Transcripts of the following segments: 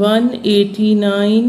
189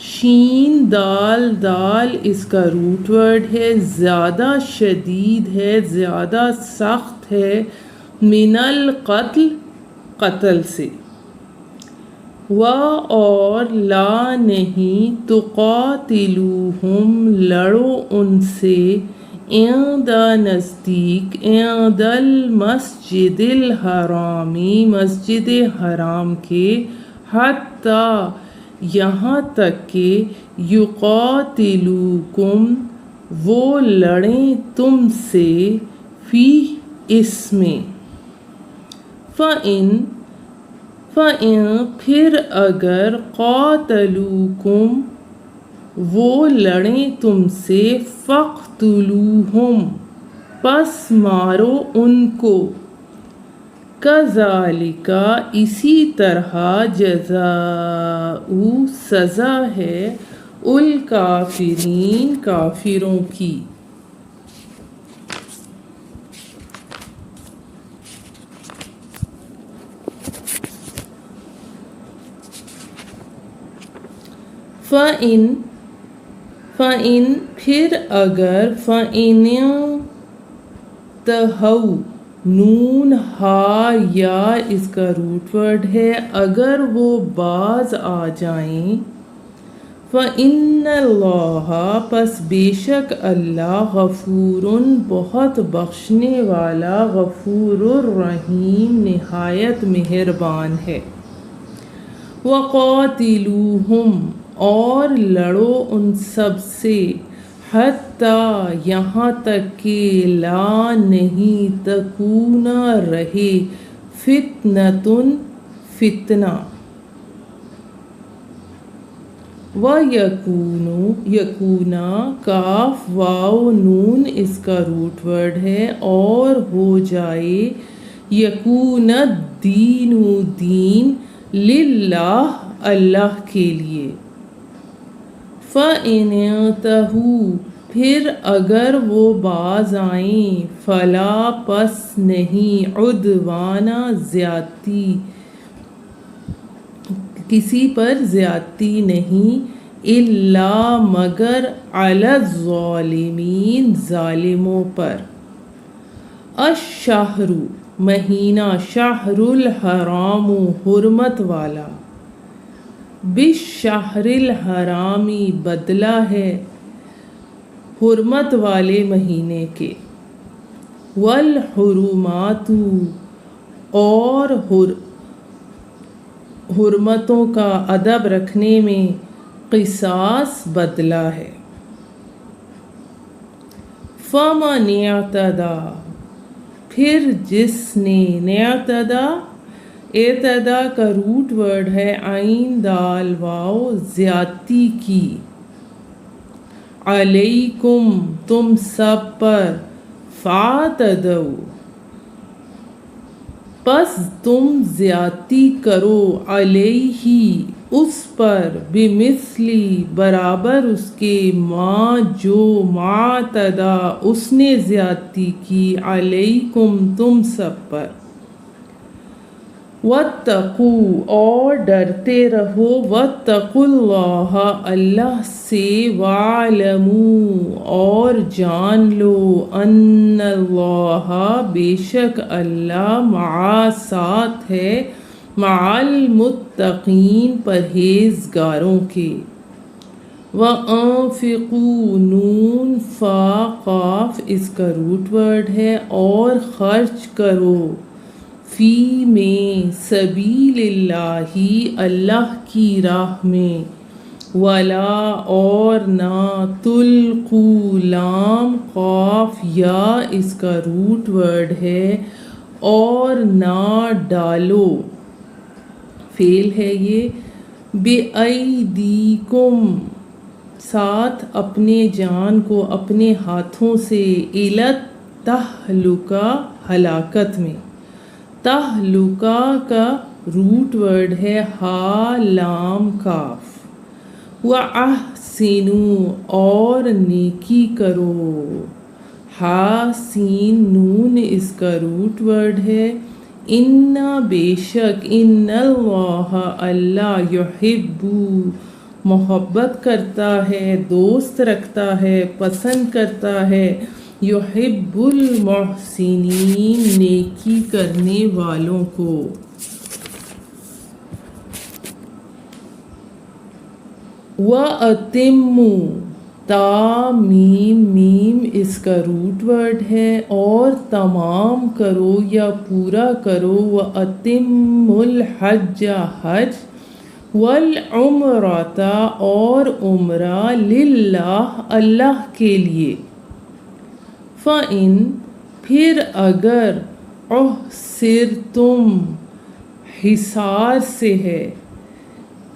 شین دال، دال اس کا روٹ ورڈ ہے، زیادہ شدید ہے، زیادہ سخت ہے، من القتل، قتل سے، و اور لا نہیں، تقاتلوہم لڑو ان سے، عند نزدیک، عند المسجد الحرامی، مسجد حرام کے، حتیٰ یہاں تک کہ یقاتلوکم وہ لڑیں تم سے، فی اس میں، فَإِن پھر اگر قاتلوکم وہ لڑیں تم سے، فَاقْتُلُوهُمْ پس مارو ان کو، کَذَلِکَ اسی طرح، جزاء سزا ہے، الکافرین کافروں کی۔ فَإِن پھر اگر، فَإِنِ انتہوا نون ہا یا اس کا روٹ ورڈ ہے، اگر وہ باز آ جائیں، فَإِنَّ اللَّهَ پس بے شک اللہ، غفور بہت بخشنے والا، غفور الرحیم نہایت مہربان ہے۔ وَقَاتِلُوهُمْ اور لڑو ان سب سے، حتیٰ یہاں تک کہ لا نہیں، تکون رہے، فتنۃ فتنہ، یکون کاف واو نون اس کا روٹ ورڈ ہے، اور ہو جائے، یکون الدین دین، للہ اللہ کے لیے۔ فَإِنِ انتہوا پھر اگر وہ باز آئیں، فلا پس نہیں، عدوان زیادتی، کسی پر زیادتی نہیں، الا مگر، علی الظالمین ظالموں پر۔ الشہر مہینہ، شہر الحرام حرمت والا، بالشہر الحرامی بدلہ ہے حرمت والے مہینے کے، والحرمات اور حرمتوں کا ادب رکھنے میں قصاص بدلہ ہے۔ فَمَنِ اعْتَدَىٰ پھر جس نے، اعتدا کا روٹ ورڈ ہے، عین دال واو زیادتی کی، علیکم تم سب پر، فَاعْتَدُوا پس تم زیادتی کرو، علیہ اس پر، بمثلی برابر اس کے، ما جو، معتدا اس نے زیادتی کی، علیکم تم سب پر۔ واتقوا اور ڈرتے رہو، واتقوا اللہ اللہ سے، واعلموا اور جان لو، ان اللہ بے شک اللہ، مع ساتھ ہے، مع المتقین پرہیزگاروں کے۔ وَأَنفِقُوا نون فا قاف اس کا روٹ ورڈ ہے، اور خرچ کرو، فی میں، سبیل اللہ اللہ کی راہ میں، ولا اور نہ، تلقوا لام قاف یا اس کا روٹ ورڈ ہے، اور نہ ڈالو، فعل ہے یہ، بِأَیْدِیکُم ساتھ اپنے جان کو، اپنے ہاتھوں سے، الی التہلکہ ہلاکت میں، تہلکہ کا روٹ ورڈ ہے، ہا لام کاف، وَأَحْسِنُوا اور نیکی کرو، ہا سین نون اس کا روٹ ورڈ ہے، ان بے شک، ان اللہ اللہ، یحب محبت کرتا ہے، دوست رکھتا ہے، پسند کرتا ہے، یحب المحسنین نیکی کرنے والوں کو۔ وَأَتِمُّوا تا میم میم اس کا روٹ ورڈ ہے، اور تمام کرو یا پورا کرو، وَأَتِمُّوا الْحَجَّ حج، وَالْعُمْرَةَ اور عمرہ، للہ اللہ کے لیے۔ فَإِن پھر اگر احصرتم حصار سے ہے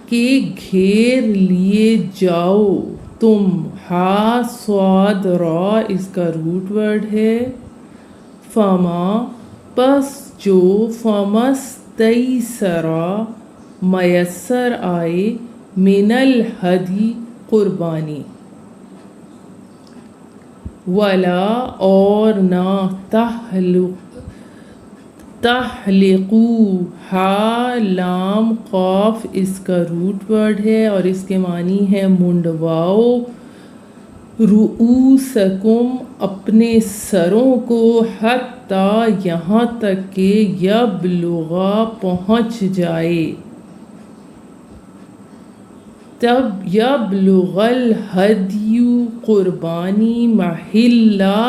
کہ گھیر لیے جاؤ تم، ہا صاد را اس کا روٹ ورڈ ہے، فما پس جو، فمستیسرا میسر آئے، من الہدی قربانی، ولا اور نہ، تحلقو ہا لام قاف اس کا روٹ ورڈ ہے اور اس کے معنی ہے منڈواؤ، رؤوسکم اپنے سروں کو، حتیٰ یہاں تک کہ یبلغا پہنچ جائے، تب یبلغ الہدی قربانی، محلہ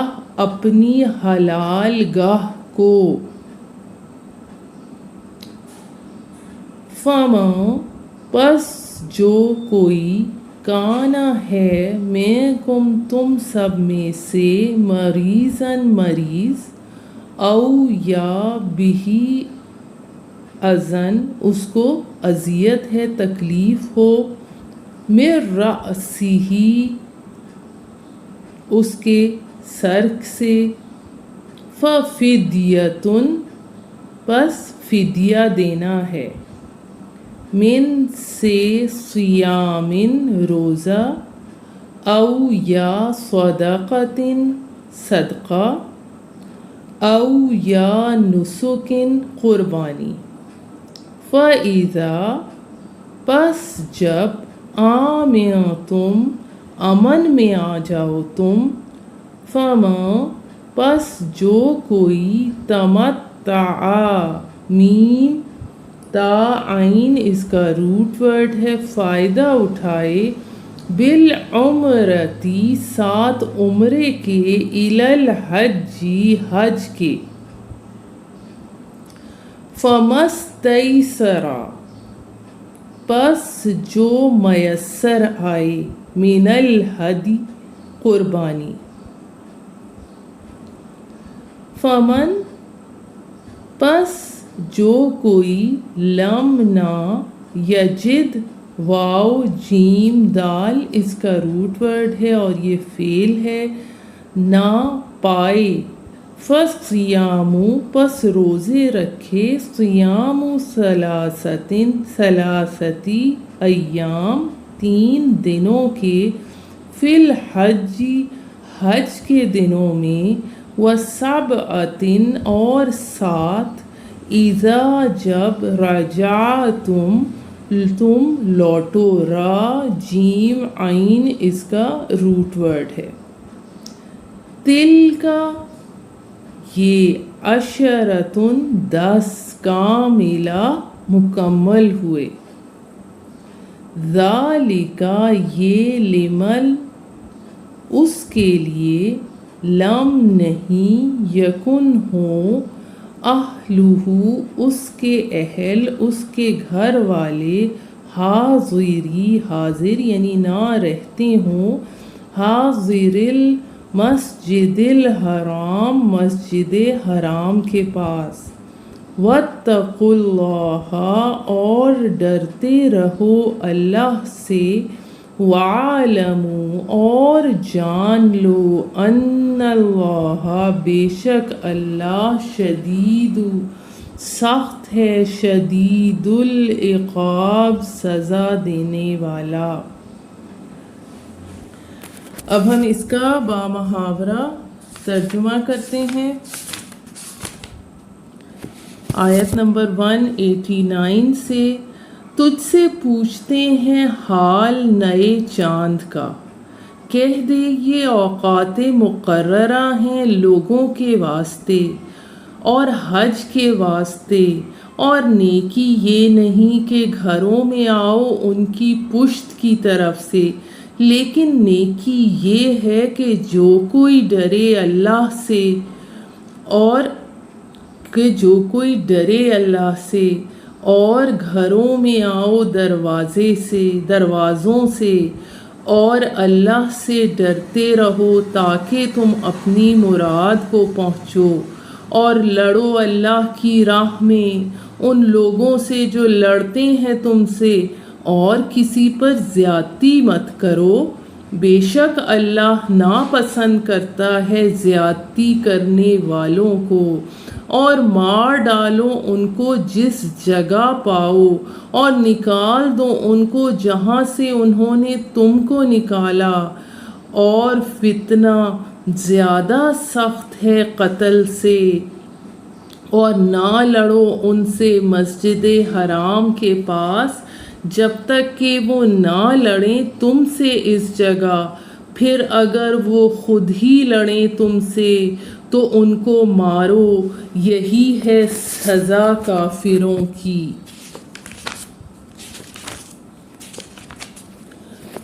اپنی حلال گاہ کو، فما پس جو کوئی، کانا ہے، منکم تم سب میں سے، مریضاً مریض، او یا بہی اذن اس کو اذیت ہے، تکلیف ہو، من رأسہ اس کے سر سے، ففدیۃ پس فدیہ دینا ہے، من سے صیام روزہ، او یا صدقۃ صدقہ، او یا نسک قربانی، فَإِذَا پس جب، آمنتم امن میں آ جاؤ تم، فما پس جو کوئی، تمتع میم تا عین اس کا روٹ ورڈ ہے، فائدہ اٹھائے، بالعمرتی ساتھ عمرے کے، الی الحج حج کے، فمستیسر پس جو میسر آئے، من الہدی قربانی، فمن پس جو کوئی، لم نہ، یجد واو جیم دال اس کا روٹ ورڈ ہے اور یہ فعل ہے، نہ پائے، فصیام پس روزے رکھے، صیام ثلاثتی ایام 3 دنوں کے، فی الحج حج کے دنوں میں، وسبعۃ اور 7، اذا جب، رجعتم تم لوٹو، را جیم عین اس کا روٹ ورڈ ہے، تل کا یہ، عشرۃ 10 کاملہ مکمل ہوئے، ذالک یہ، لمن اس کے لیے، لم نہیں، یکن ہو، اہلہ اس کے اہل، اس کے گھر والے، حاضری حاضر یعنی نہ رہتے ہوں، حاضر المسجد الحرام مسجد حرام کے پاس، واتقوا اللہ اور ڈرتے رہو اللہ سے، وَاعْلَمُوا اور جان لو، ان اللہ بے شک اللہ، شدید سخت ہے، شدید العقاب سزا دینے والا۔ اب ہم اس کا بامحاورہ ترجمہ کرتے ہیں۔ آیت نمبر 189 سے تجھ سے پوچھتے ہیں حال نئے چاند کا، کہہ دے یہ اوقات مقررہ ہیں لوگوں کے واسطے اور حج کے واسطے، اور نیکی یہ نہیں کہ گھروں میں آؤ ان کی پشت کی طرف سے، لیکن نیکی یہ ہے کہ جو کوئی ڈرے اللہ سے، اور کہ جو کوئی ڈرے اللہ سے اور گھروں میں آؤ دروازوں سے، اور اللہ سے ڈرتے رہو تاکہ تم اپنی مراد کو پہنچو، اور لڑو اللہ کی راہ میں ان لوگوں سے جو لڑتے ہیں تم سے، اور کسی پر زیادتی مت کرو، بے شک اللہ ناپسند کرتا ہے زیادتی کرنے والوں کو، اور مار ڈالو ان کو جس جگہ پاؤ، اور نکال دو ان کو جہاں سے انہوں نے تم کو نکالا، اور فتنہ زیادہ سخت ہے قتل سے، اور نہ لڑو ان سے مسجد حرام کے پاس جب تک کہ وہ نہ لڑیں تم سے اس جگہ، پھر اگر وہ خود ہی لڑیں تم سے تو ان کو مارو، یہی ہے سزا کافروں کی۔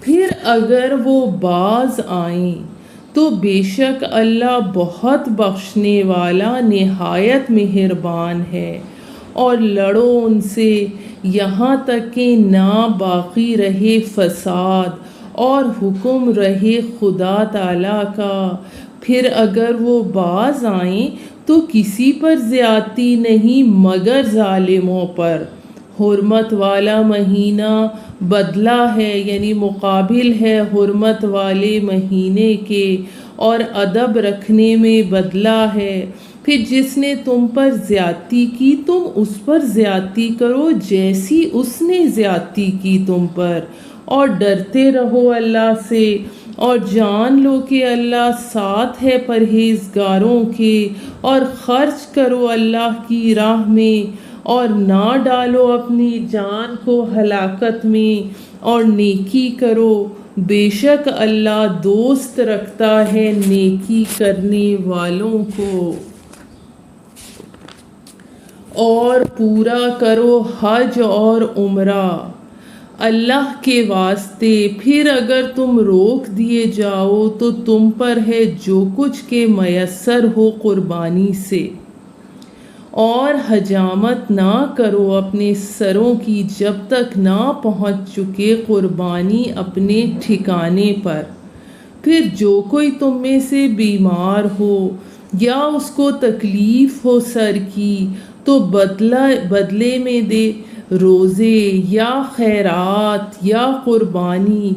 پھر اگر وہ باز آئیں تو بے شک اللہ بہت بخشنے والا نہایت مہربان ہے، اور لڑو ان سے یہاں تک کہ نہ باقی رہے فساد اور حکم رہے خدا تعالیٰ کا۔ پھر اگر وہ باز آئیں تو کسی پر زیادتی نہیں مگر ظالموں پر۔ حرمت والا مہینہ بدلہ ہے، یعنی مقابل ہے حرمت والے مہینے کے، اور ادب رکھنے میں بدلہ ہے۔ پھر جس نے تم پر زیادتی کی تم اس پر زیادتی کرو جیسی اس نے زیادتی کی تم پر، اور ڈرتے رہو اللہ سے، اور جان لو کہ اللہ ساتھ ہے پرہیزگاروں کے، اور خرچ کرو اللہ کی راہ میں، اور نہ ڈالو اپنی جان کو ہلاکت میں، اور نیکی کرو، بے شک اللہ دوست رکھتا ہے نیکی کرنے والوں کو۔ اور پورا کرو حج اور عمرہ اللہ کے واسطے، پھر اگر تم روک دیے جاؤ تو تم پر ہے جو کچھ کے میسر ہو قربانی سے، اور حجامت نہ کرو اپنے سروں کی جب تک نہ پہنچ چکے قربانی اپنے ٹھکانے پر۔ پھر جو کوئی تم میں سے بیمار ہو یا اس کو تکلیف ہو سر کی تو بدلے میں دے روزے یا خیرات یا قربانی۔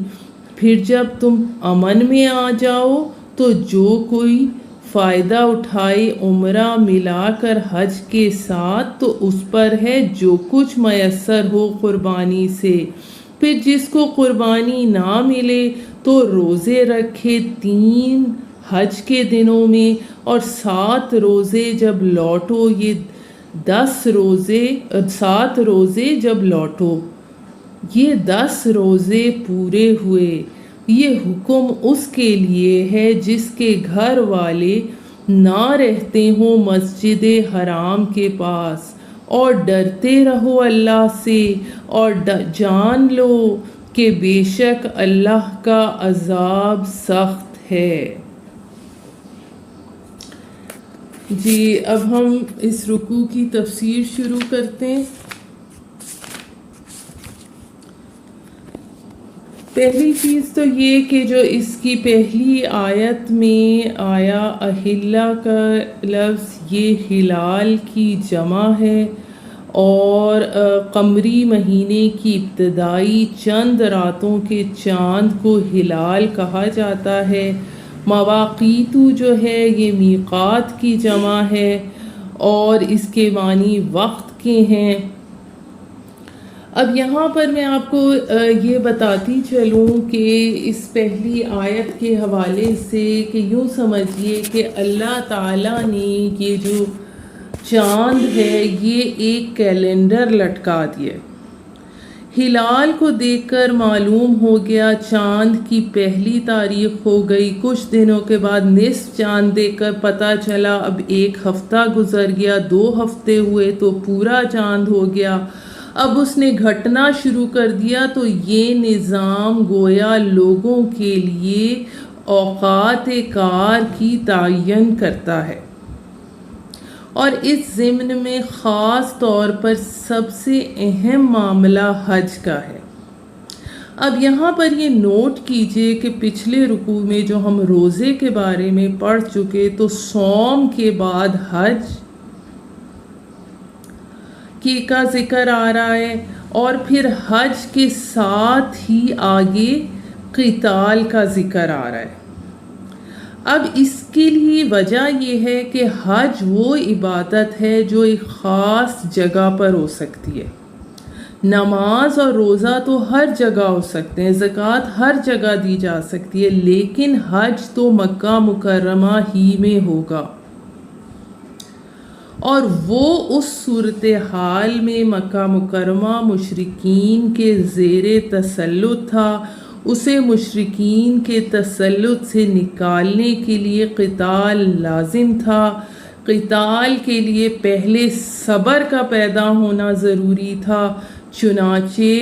پھر جب تم امن میں آ جاؤ تو جو کوئی فائدہ اٹھائے عمرہ ملا کر حج کے ساتھ تو اس پر ہے جو کچھ میسر ہو قربانی سے۔ پھر جس کو قربانی نہ ملے تو روزے رکھے 3 حج کے دنوں میں، اور 7 روزے جب لوٹو، یہ 7 روزے جب لوٹو، یہ 10 روزے پورے ہوئے۔ یہ حکم اس کے لیے ہے جس کے گھر والے نہ رہتے ہوں مسجد حرام کے پاس، اور ڈرتے رہو اللہ سے، اور جان لو کہ بے شک اللہ کا عذاب سخت ہے۔ جی اب ہم اس رکوع کی تفسیر شروع کرتے ہیں۔ پہلی چیز تو یہ کہ جو اس کی پہلی آیت میں آیا اہلہ کا لفظ، یہ ہلال کی جمع ہے، اور قمری مہینے کی ابتدائی چند راتوں کے چاند کو ہلال کہا جاتا ہے۔ مواقیتو جو ہے یہ میقات کی جمع ہے، اور اس کے معنی وقت کے ہیں۔ اب یہاں پر میں آپ کو یہ بتاتی چلوں کہ اس پہلی آیت کے حوالے سے کہ یوں سمجھیے کہ اللہ تعالیٰ نے یہ جو چاند ہے یہ ایک کیلنڈر لٹکا دیا۔ ہلال کو دیکھ کر معلوم ہو گیا چاند کی پہلی تاریخ ہو گئی۔ کچھ دنوں کے بعد نصف چاند دیکھ کر پتہ چلا اب 1 ہفتہ گزر گیا، 2 ہفتے ہوئے تو پورا چاند ہو گیا۔ اب اس نے گھٹنا شروع کر دیا۔ تو یہ نظام گویا لوگوں کے لیے اوقات کار کی تعین کرتا ہے، اور اس ضمن میں خاص طور پر سب سے اہم معاملہ حج کا ہے۔ اب یہاں پر یہ نوٹ کیجئے کہ پچھلے رکوع میں جو ہم روزے کے بارے میں پڑھ چکے، تو صوم کے بعد حج کا ذکر آ رہا ہے، اور پھر حج کے ساتھ ہی آگے قتال کا ذکر آ رہا ہے۔ اب اس کے لیے وجہ یہ ہے کہ حج وہ عبادت ہے جو ایک خاص جگہ پر ہو سکتی ہے۔ نماز اور روزہ تو ہر جگہ ہو سکتے ہیں، زکوٰۃ ہر جگہ دی جا سکتی ہے، لیکن حج تو مکہ مکرمہ ہی میں ہوگا، اور وہ اس صورتحال میں مکہ مکرمہ مشرکین کے زیر تسلط تھا۔ اسے مشرکین کے تسلط سے نکالنے کے لیے قتال لازم تھا۔ قتال کے لیے پہلے صبر کا پیدا ہونا ضروری تھا، چنانچہ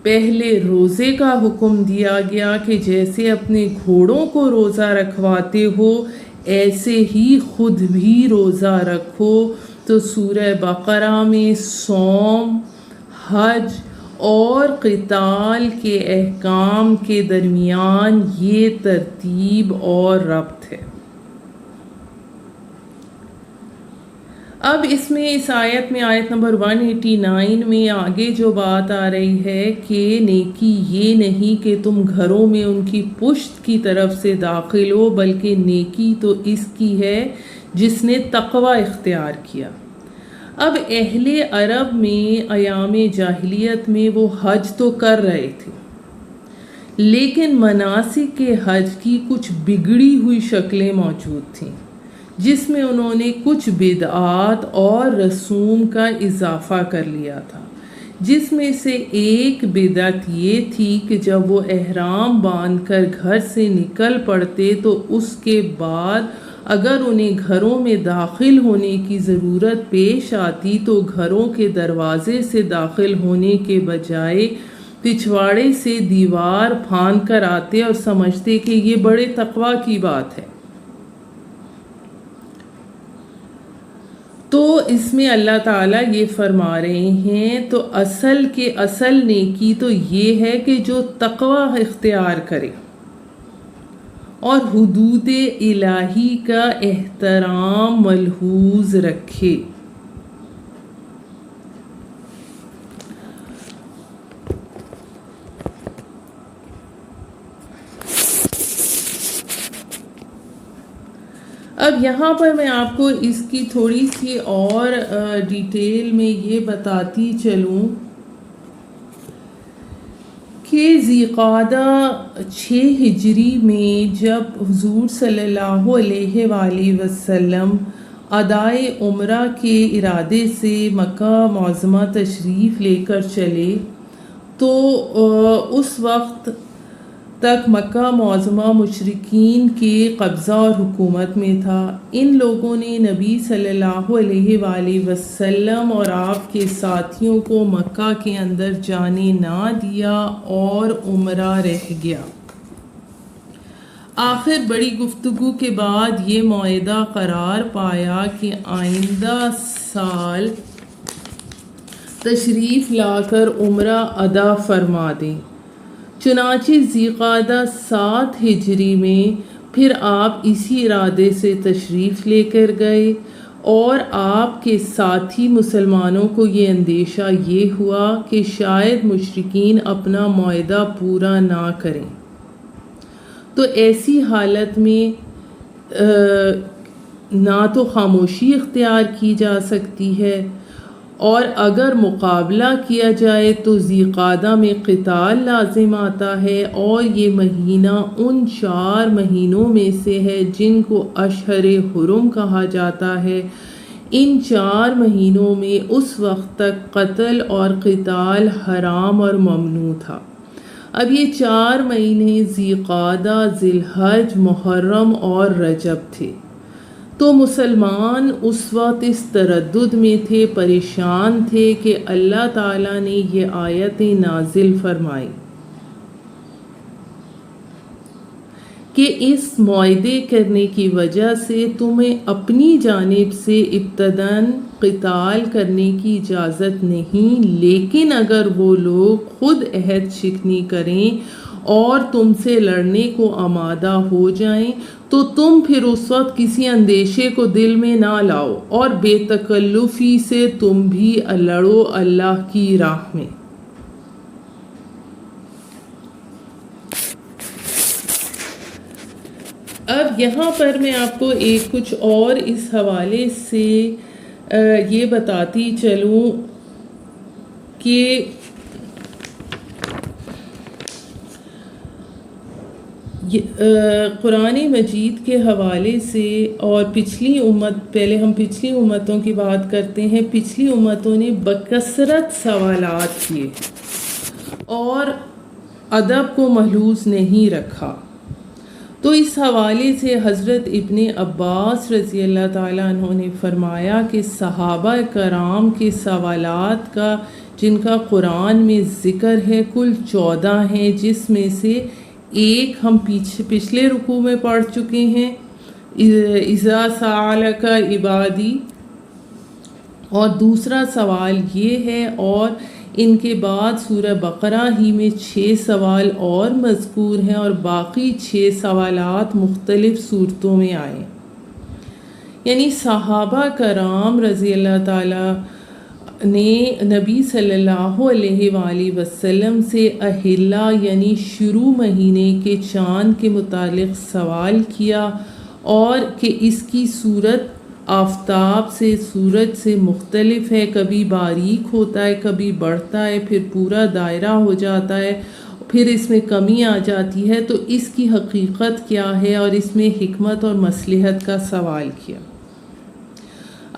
پہلے روزے کا حکم دیا گیا کہ جیسے اپنے گھوڑوں کو روزہ رکھواتے ہو ایسے ہی خود بھی روزہ رکھو۔ تو سورہ بقرہ میں صوم، حج اور قتال کے احکام کے درمیان یہ ترتیب اور ربط ہے۔ اب اس میں اس آیت میں آیت نمبر 189 میں آگے جو بات آ رہی ہے کہ نیکی یہ نہیں کہ تم گھروں میں ان کی پشت کی طرف سے داخل ہو، بلکہ نیکی تو اس کی ہے جس نے تقوی اختیار کیا۔ اب اہل عرب میں ایام جاہلیت میں وہ حج تو کر رہے تھے، لیکن مناسک کے حج کی کچھ بگڑی ہوئی شکلیں موجود تھیں، جس میں انہوں نے کچھ بدعات اور رسوم کا اضافہ کر لیا تھا، جس میں سے ایک بدعت یہ تھی کہ جب وہ احرام باندھ کر گھر سے نکل پڑتے تو اس کے بعد اگر انہیں گھروں میں داخل ہونے کی ضرورت پیش آتی تو گھروں کے دروازے سے داخل ہونے کے بجائے پچھواڑے سے دیوار پھاند کر آتے اور سمجھتے کہ یہ بڑے تقوی کی بات ہے۔ تو اس میں اللہ تعالیٰ یہ فرما رہے ہیں تو اصل نیکی تو یہ ہے کہ جو تقوی اختیار کرے اور حدود الہی کا احترام ملحوظ رکھے۔ اب یہاں پر میں آپ کو اس کی تھوڑی سی اور ڈیٹیل میں یہ بتاتی چلوں کہ ذی قعدہ 6 ہجری میں جب حضور صلی اللہ علیہ وآلہ وسلم ادائے عمرہ کے ارادے سے مکہ معظمہ تشریف لے کر چلے تو اس وقت تک مکہ معظمہ مشرکین کے قبضہ اور حکومت میں تھا۔ ان لوگوں نے نبی صلی اللہ علیہ وآلہ وسلم اور آپ کے ساتھیوں کو مکہ کے اندر جانے نہ دیا اور عمرہ رہ گیا۔ آخر بڑی گفتگو کے بعد یہ معاہدہ قرار پایا کہ آئندہ سال تشریف لا کر عمرہ ادا فرما دیں۔ چنانچہ ذی قعدہ 7 ہجری میں پھر آپ اسی ارادے سے تشریف لے کر گئے، اور آپ کے ساتھی مسلمانوں کو یہ اندیشہ یہ ہوا کہ شاید مشرکین اپنا معاہدہ پورا نہ کریں۔ تو ایسی حالت میں نہ تو خاموشی اختیار کی جا سکتی ہے، اور اگر مقابلہ کیا جائے تو ذی قعدہ میں قتال لازم آتا ہے، اور یہ مہینہ ان 4 مہینوں میں سے ہے جن کو اشہر حرم کہا جاتا ہے۔ ان 4 مہینوں میں اس وقت تک قتل اور قتال حرام اور ممنوع تھا۔ اب یہ 4 مہینے ذی قعدہ، ذی الحج، محرم اور رجب تھے۔ تو مسلمان اس وقت اس تردد میں تھے، پریشان تھے کہ اللہ تعالیٰ نے یہ آیتیں نازل فرمائی کہ اس معاہدے کرنے کی وجہ سے تمہیں اپنی جانب سے ابتداً قتال کرنے کی اجازت نہیں، لیکن اگر وہ لوگ خود عہد شکنی کریں اور تم سے لڑنے کو آمادہ ہو جائیں تو تم پھر اس وقت کسی اندیشے کو دل میں نہ لاؤ اور بے تکلفی سے تم بھی لڑو اللہ کی راہ میں۔ اب یہاں پر میں آپ کو ایک کچھ اور اس حوالے سے یہ بتاتی چلوں کہ قرآن مجید کے حوالے سے اور پہلے ہم پچھلی امتوں کی بات کرتے ہیں۔ پچھلی امتوں نے بکثرت سوالات کیے اور ادب کو ملحوظ نہیں رکھا۔ تو اس حوالے سے حضرت ابن عباس رضی اللہ تعالیٰ عنہ نے فرمایا کہ صحابہ کرام کے سوالات کا جن کا قرآن میں ذکر ہے کل 14 ہیں، جس میں سے ایک ہم پچھلے رکوع میں پڑھ چکے ہیں، اذا سألک عبادی، اور دوسرا سوال یہ ہے، اور ان کے بعد سورہ بقرہ ہی میں 6 سوال اور مذکور ہیں اور باقی 6 سوالات مختلف صورتوں میں آئے۔ یعنی صحابہ کرام رضی اللہ تعالیٰ نے نبی صلی اللہ علیہ وآلہ وسلم سے اہلہ یعنی شروع مہینے کے چاند کے متعلق سوال کیا اور کہ اس کی صورت آفتاب سے، سورج سے مختلف ہے، کبھی باریک ہوتا ہے، کبھی بڑھتا ہے، پھر پورا دائرہ ہو جاتا ہے، پھر اس میں کمی آ جاتی ہے، تو اس کی حقیقت کیا ہے اور اس میں حکمت اور مصلحت کا سوال کیا۔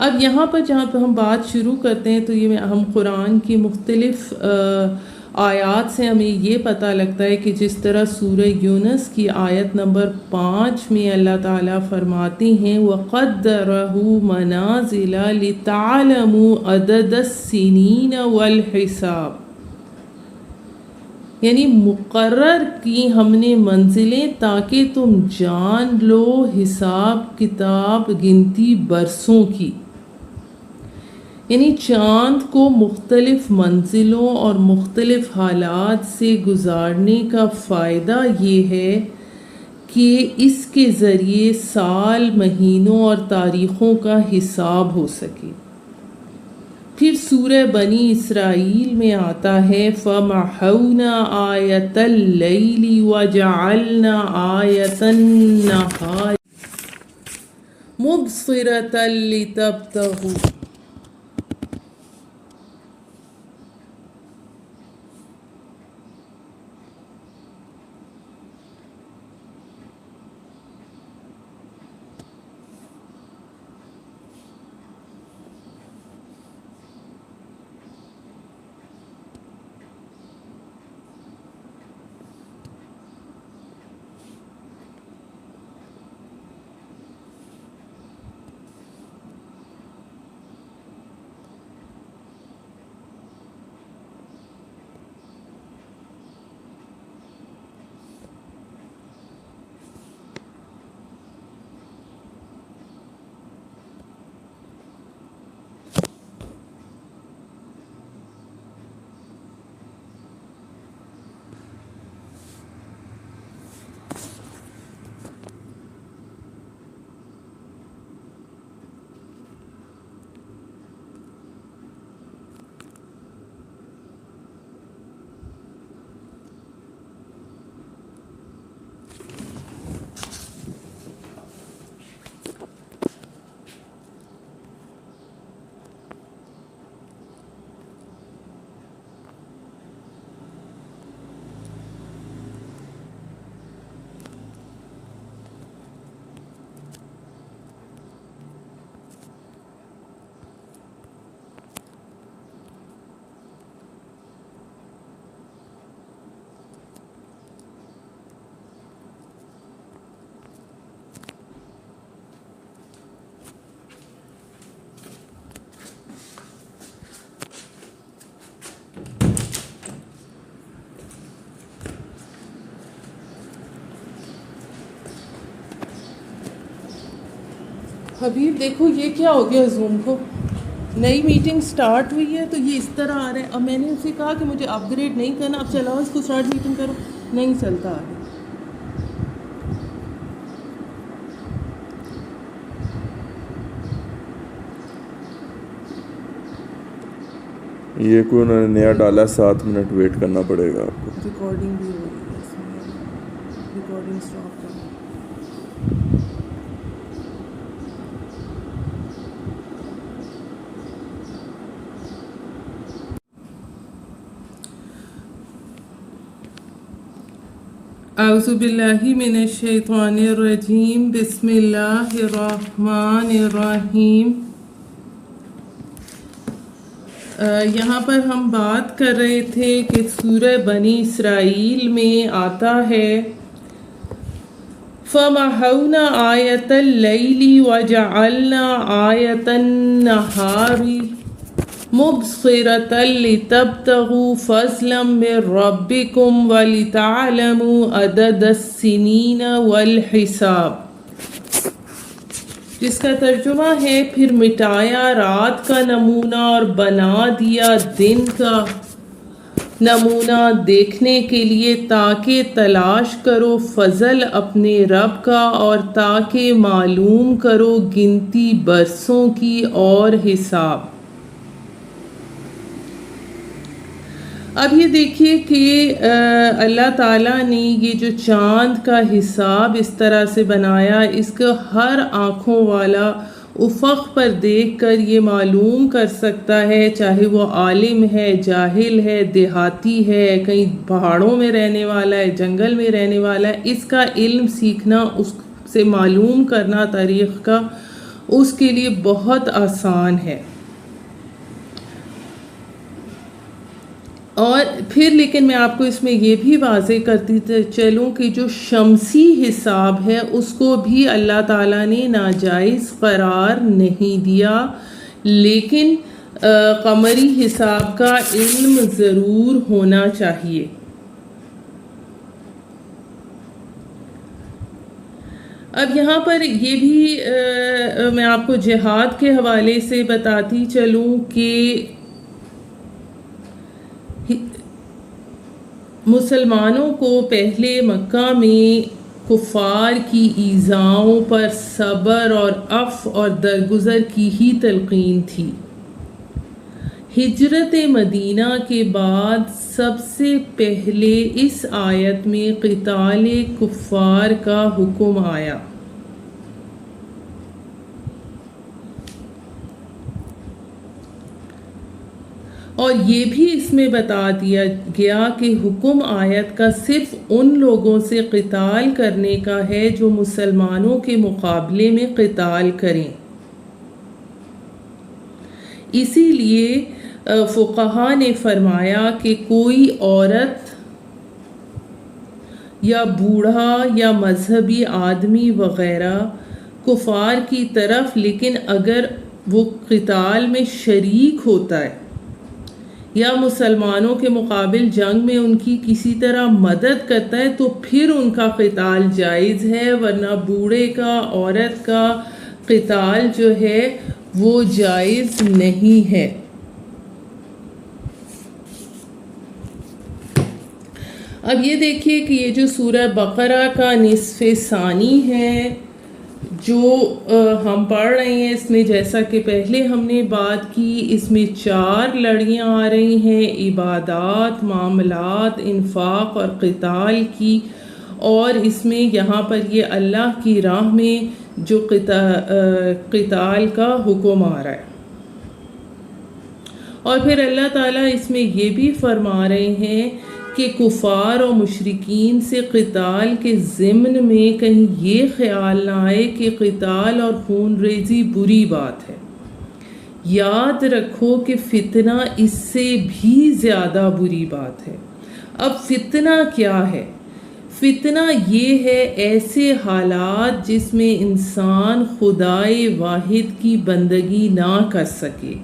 اب یہاں پر جہاں پہ ہم بات شروع کرتے ہیں تو یہ ہم قرآن کی مختلف آیات سے ہمیں یہ پتہ لگتا ہے کہ جس طرح سورہ یونس کی آیت نمبر 5 میں اللہ تعالیٰ فرماتے ہیں وَقَدَّرَهُ مَنَازِلَ لِتَعْلَمُوا عَدَدَ السِّنِينَ وَالْحِسَابَ، یعنی مقرر کی ہم نے منزلیں تاکہ تم جان لو حساب کتاب گنتی برسوں کی۔ یعنی چاند کو مختلف منزلوں اور مختلف حالات سے گزارنے کا فائدہ یہ ہے کہ اس کے ذریعے سال، مہینوں اور تاریخوں کا حساب ہو سکے۔ پھر سورہ بنی اسرائیل میں آتا ہے فَمَحَوْنَا آیَةَ اللَّيْلِ وَجَعَلْنَا آیَةَ النَّهَارِ مُبْصِرَةً لِتَبْتَغُوا۔ حبیب دیکھو یہ کیا ہو گیا زوم کو، نئی میٹنگ سٹارٹ ہوئی ہے تو یہ اس طرح آ رہا ہے. اب میں نے اسے کہا کہ مجھے اپ گریڈ نہیں کرنا، اب چلاؤ اس کو سٹارٹ میٹنگ کرو، نہیں چلتا آ رہا. یہ کوئی انہوں نے نیا ڈالا، 7 منٹ ویٹ کرنا پڑے گا آپ کو. ریکارڈنگ بھی ہو رہی ہے اس میں، ریکارڈنگ اسٹاپ کرو. اعوذ باللہ من الشیطان الرجیم، بسم اللہ الرحمن الرحیم. یہاں پر ہم بات کر رہے تھے کہ سورہ بنی اسرائیل میں آتا ہے فَمَحَوْنَا آیَةَ اللَّيْلِ وَجَعَلْنَا آیَةَ النَّهَارِ مُبْصِرَةً لِتَبْتَغُوا فَضْلًا مِّن رَّبِّكُمْ وَلِتَعْلَمُوا عَدَدَ السِّنِينَ وَالْحِسَابَ، جس کا ترجمہ ہے پھر مٹایا رات کا نمونہ اور بنا دیا دن کا نمونہ دیکھنے کے لیے، تاکہ تلاش کرو فضل اپنے رب کا اور تاکہ معلوم کرو گنتی برسوں کی اور حساب. اب یہ دیکھیے کہ اللہ تعالیٰ نے یہ جو چاند کا حساب اس طرح سے بنایا، اس کو ہر آنکھوں والا افق پر دیکھ کر یہ معلوم کر سکتا ہے، چاہے وہ عالم ہے، جاہل ہے، دیہاتی ہے، کہیں پہاڑوں میں رہنے والا ہے، جنگل میں رہنے والا ہے. اس کا علم سیکھنا، اس سے معلوم کرنا تاریخ کا، اس کے لیے بہت آسان ہے. اور پھر لیکن میں آپ کو اس میں یہ بھی واضح کرتی چلوں کہ جو شمسی حساب ہے اس کو بھی اللہ تعالیٰ نے ناجائز قرار نہیں دیا، لیکن قمری حساب کا علم ضرور ہونا چاہیے. اب یہاں پر یہ بھی میں آپ کو جہاد کے حوالے سے بتاتی چلوں کہ مسلمانوں کو پہلے مکہ میں کفار کی ایذاؤں پر صبر اور عفو اور درگزر کی ہی تلقین تھی. ہجرت مدینہ کے بعد سب سے پہلے اس آیت میں قتال کفار کا حکم آیا. اور یہ بھی اس میں بتا دیا گیا کہ حکم آیت کا صرف ان لوگوں سے قتال کرنے کا ہے جو مسلمانوں کے مقابلے میں قتال کریں. اسی لیے فقہا نے فرمایا کہ کوئی عورت یا بوڑھا یا مذہبی آدمی وغیرہ کفار کی طرف، لیکن اگر وہ قتال میں شریک ہوتا ہے یا مسلمانوں کے مقابل جنگ میں ان کی کسی طرح مدد کرتا ہے تو پھر ان کا قتال جائز ہے، ورنہ بوڑھے کا، عورت کا قتال جو ہے وہ جائز نہیں ہے. اب یہ دیکھیے کہ یہ جو سورہ بقرہ کا نصف ثانی ہے جو ہم پڑھ رہے ہیں، اس میں جیسا کہ پہلے ہم نے بات کی، اس میں 4 لڑیاں آ رہی ہیں: عبادات، معاملات، انفاق اور قتال کی. اور اس میں یہاں پر یہ اللہ کی راہ میں جو قتال کا حکم آ رہا ہے. اور پھر اللہ تعالیٰ اس میں یہ بھی فرما رہے ہیں کہ کفار اور مشرکین سے قتال کے ضمن میں کہیں یہ خیال نہ آئے کہ قتال اور خون ریزی بری بات ہے. یاد رکھو کہ فتنہ اس سے بھی زیادہ بری بات ہے. اب فتنہ کیا ہے؟ فتنہ یہ ہے ایسے حالات جس میں انسان خدائے واحد کی بندگی نہ کر سکے،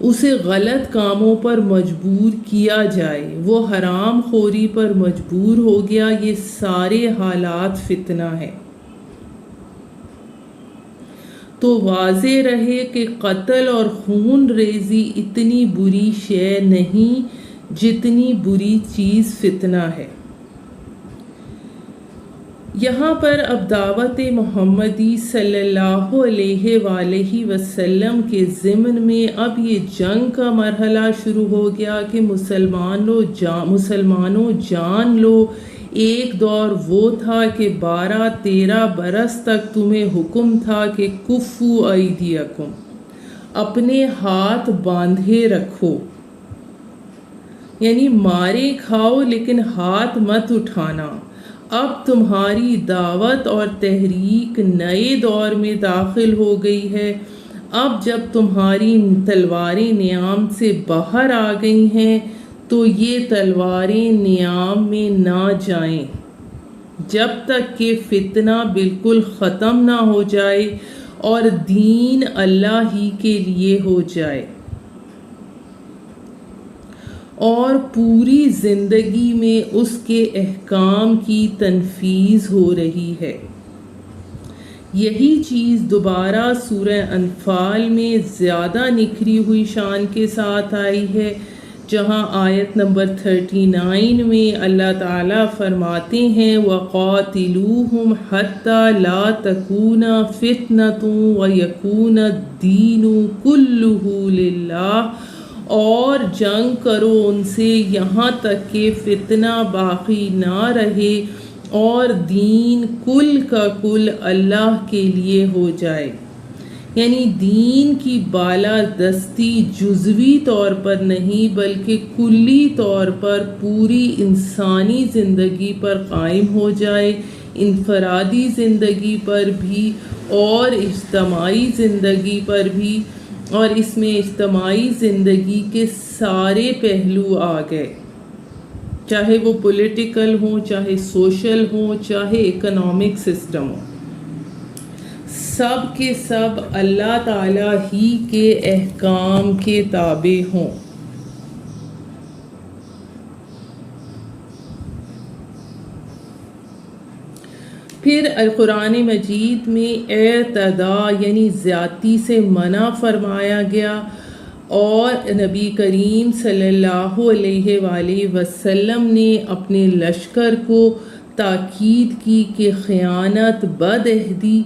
اسے غلط کاموں پر مجبور کیا جائے، وہ حرام خوری پر مجبور ہو گیا. یہ سارے حالات فتنہ ہیں. تو واضح رہے کہ قتل اور خون ریزی اتنی بری شے نہیں جتنی بری چیز فتنہ ہے۔ یہاں پر اب دعوت محمدی صلی اللہ علیہ وآلہ وسلم کے ضمن میں اب یہ جنگ کا مرحلہ شروع ہو گیا کہ مسلمانوں جان لو، ایک دور وہ تھا کہ 12-13 برس تک تمہیں حکم تھا کہ کفو ایدیکم، اپنے ہاتھ باندھے رکھو، یعنی مارے کھاؤ لیکن ہاتھ مت اٹھانا۔ اب تمہاری دعوت اور تحریک نئے دور میں داخل ہو گئی ہے۔ اب جب تمہاری تلواریں نیام سے باہر آ گئی ہیں تو یہ تلواریں نیام میں نہ جائیں جب تک کہ فتنہ بالکل ختم نہ ہو جائے اور دین اللہ ہی کے لیے ہو جائے اور پوری زندگی میں اس کے احکام کی تنفیذ ہو رہی ہے۔ یہی چیز دوبارہ سورہ انفال میں زیادہ نکھری ہوئی شان کے ساتھ آئی ہے، جہاں آیت نمبر 39 میں اللہ تعالیٰ فرماتے ہیں وَقَاتِلُوهُمْ حَتَّى لَا تَكُونَ فِتْنَةٌ وَيَكُونَ الدِّينُ كُلُّهُ لِلَّهِ، اور جنگ کرو ان سے یہاں تک کہ فتنہ باقی نہ رہے اور دین کل کا کل اللہ کے لیے ہو جائے، یعنی دین کی بالادستی جزوی طور پر نہیں بلکہ کلی طور پر پوری انسانی زندگی پر قائم ہو جائے، انفرادی زندگی پر بھی اور اجتماعی زندگی پر بھی، اور اس میں اجتماعی زندگی کے سارے پہلو آ گئے، چاہے وہ پولیٹیکل ہوں، چاہے سوشل ہوں، چاہے اکنامک سسٹم ہو، سب کے سب اللہ تعالیٰ ہی کے احکام کے تابع ہوں۔ پھر قرآن مجید میں اعتداء یعنی زیادتی سے منع فرمایا گیا، اور نبی کریم صلی اللہ علیہ وآلہ وسلم نے اپنے لشکر کو تاکید کی کہ خیانت، بد عہدی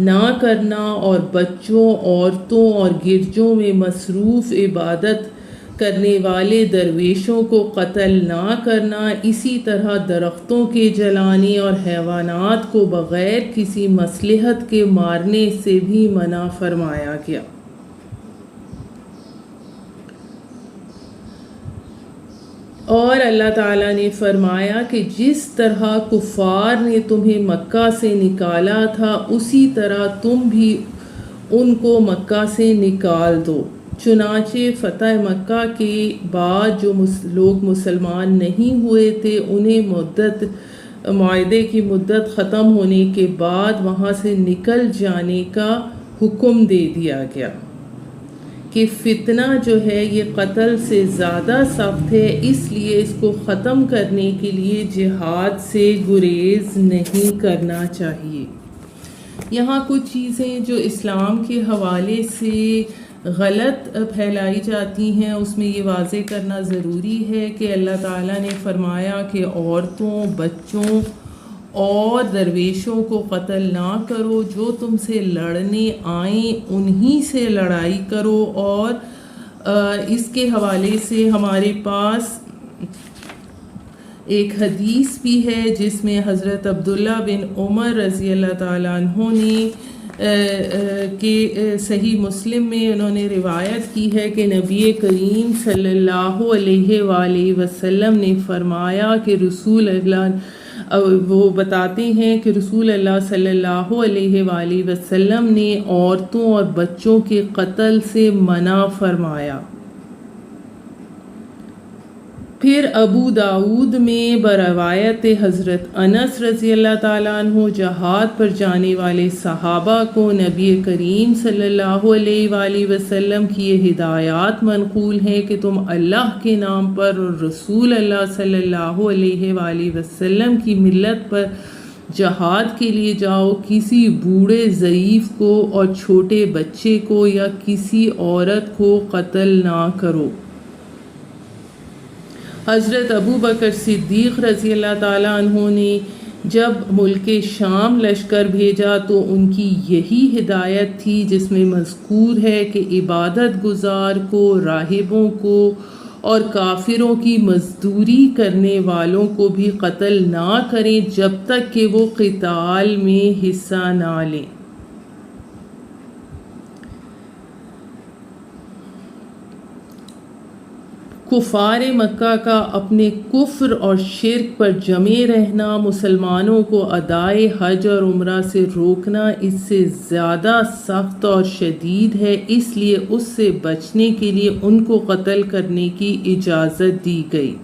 نہ کرنا اور بچوں، عورتوں اور گرجوں میں مصروف عبادت کرنے والے درویشوں کو قتل نہ کرنا، اسی طرح درختوں کے جلانے اور حیوانات کو بغیر کسی مصلحت کے مارنے سے بھی منع فرمایا گیا۔ اور اللہ تعالیٰ نے فرمایا کہ جس طرح کفار نے تمہیں مکہ سے نکالا تھا اسی طرح تم بھی ان کو مکہ سے نکال دو۔ چنانچہ فتح مکہ کے بعد جو لوگ مسلمان نہیں ہوئے تھے انہیں معاہدے کی مدت ختم ہونے کے بعد وہاں سے نکل جانے کا حکم دے دیا گیا کہ فتنہ جو ہے یہ قتل سے زیادہ سخت ہے، اس لیے اس کو ختم کرنے کے لیے جہاد سے گریز نہیں کرنا چاہیے۔ یہاں کچھ چیزیں جو اسلام کے حوالے سے غلط پھیلائی جاتی ہیں اس میں یہ واضح کرنا ضروری ہے کہ اللہ تعالیٰ نے فرمایا کہ عورتوں، بچوں اور درویشوں کو قتل نہ کرو، جو تم سے لڑنے آئیں انہی سے لڑائی کرو، اور اس کے حوالے سے ہمارے پاس ایک حدیث بھی ہے جس میں حضرت عبداللہ بن عمر رضی اللہ تعالیٰ عنہ نے کہ صحیح مسلم میں انہوں نے روایت کی ہے کہ نبی کریم صلی اللہ علیہ وآلہ وسلم نے فرمایا کہ وہ بتاتے ہیں کہ رسول اللہ صلی اللہ علیہ وآلہ وسلم نے عورتوں اور بچوں کے قتل سے منع فرمایا۔ پھر ابو داؤد میں بروایت حضرت انس رضی اللہ تعالیٰ عنہ جہاد پر جانے والے صحابہ کو نبی کریم صلی اللہ علیہ وآلہ وسلم کی یہ ہدایات منقول ہیں کہ تم اللہ کے نام پر اور رسول اللہ صلی اللہ علیہ وآلہ وسلم کی ملت پر جہاد کے لیے جاؤ، کسی بوڑھے ضعیف کو اور چھوٹے بچے کو یا کسی عورت کو قتل نہ کرو۔ حضرت ابو بکر صدیق رضی اللہ تعالیٰ عنہ نے جب ملک شام لشکر بھیجا تو ان کی یہی ہدایت تھی جس میں مذکور ہے کہ عبادت گزار کو، راہبوں کو اور کافروں کی مزدوری کرنے والوں کو بھی قتل نہ کریں جب تک کہ وہ قتال میں حصہ نہ لیں۔ کفار مکہ کا اپنے کفر اور شرک پر جمے رہنا، مسلمانوں کو ادائے حج اور عمرہ سے روکنا اس سے زیادہ سخت اور شدید ہے، اس لیے اس سے بچنے کے لیے ان کو قتل کرنے کی اجازت دی گئی۔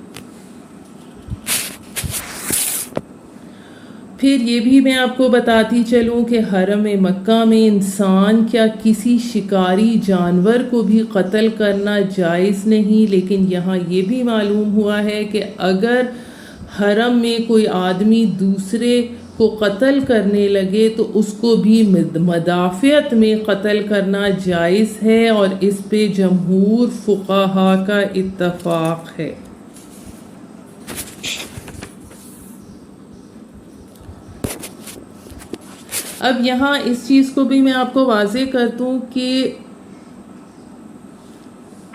پھر یہ بھی میں آپ کو بتاتی چلوں کہ حرم مکہ میں انسان کیا کسی شکاری جانور کو بھی قتل کرنا جائز نہیں، لیکن یہاں یہ بھی معلوم ہوا ہے کہ اگر حرم میں کوئی آدمی دوسرے کو قتل کرنے لگے تو اس کو بھی مدافعت میں قتل کرنا جائز ہے، اور اس پہ جمہور فقہا کا اتفاق ہے۔ اب یہاں اس چیز کو بھی میں آپ کو واضح کر دوں کہ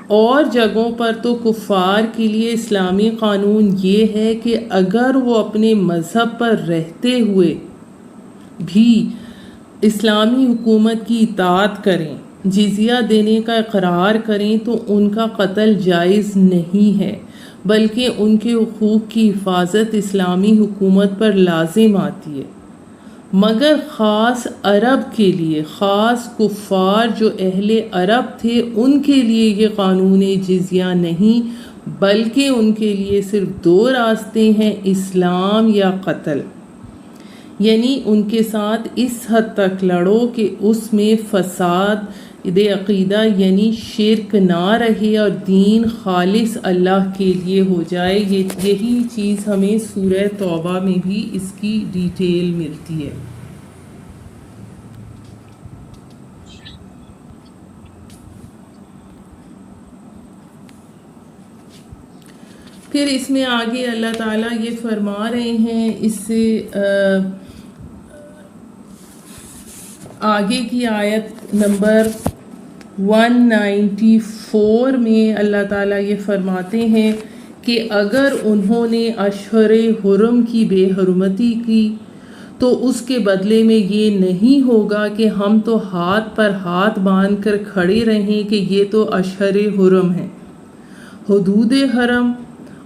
اور جگہوں پر تو کفار کے لیے اسلامی قانون یہ ہے کہ اگر وہ اپنے مذہب پر رہتے ہوئے بھی اسلامی حکومت کی اطاعت کریں، جزیہ دینے کا اقرار کریں تو ان کا قتل جائز نہیں ہے، بلکہ ان کے حقوق کی حفاظت اسلامی حکومت پر لازم آتی ہے۔ مگر خاص عرب کے لیے، خاص کفار جو اہل عرب تھے ان کے لیے یہ قانون جزیہ نہیں، بلکہ ان کے لیے صرف دو راستے ہیں، اسلام یا قتل۔ یعنی ان کے ساتھ اس حد تک لڑو کہ اس میں فساد عقیدہ یعنی شرک نہ رہے اور دین خالص اللہ کے لیے ہو جائے۔ یہی چیز ہمیں سورہ توبہ میں بھی اس کی ڈیٹیل ملتی ہے۔ پھر اس میں آگے اللہ تعالیٰ یہ فرما رہے ہیں، اس سے آگے کی آیت نمبر 194 میں اللہ تعالیٰ یہ فرماتے ہیں کہ اگر انہوں نے اشہر حرم کی بے حرمتی کی تو اس کے بدلے میں یہ نہیں ہوگا کہ ہم تو ہاتھ پر ہاتھ باندھ کر کھڑے رہیں کہ یہ تو اشہر حرم ہیں۔ حدود حرم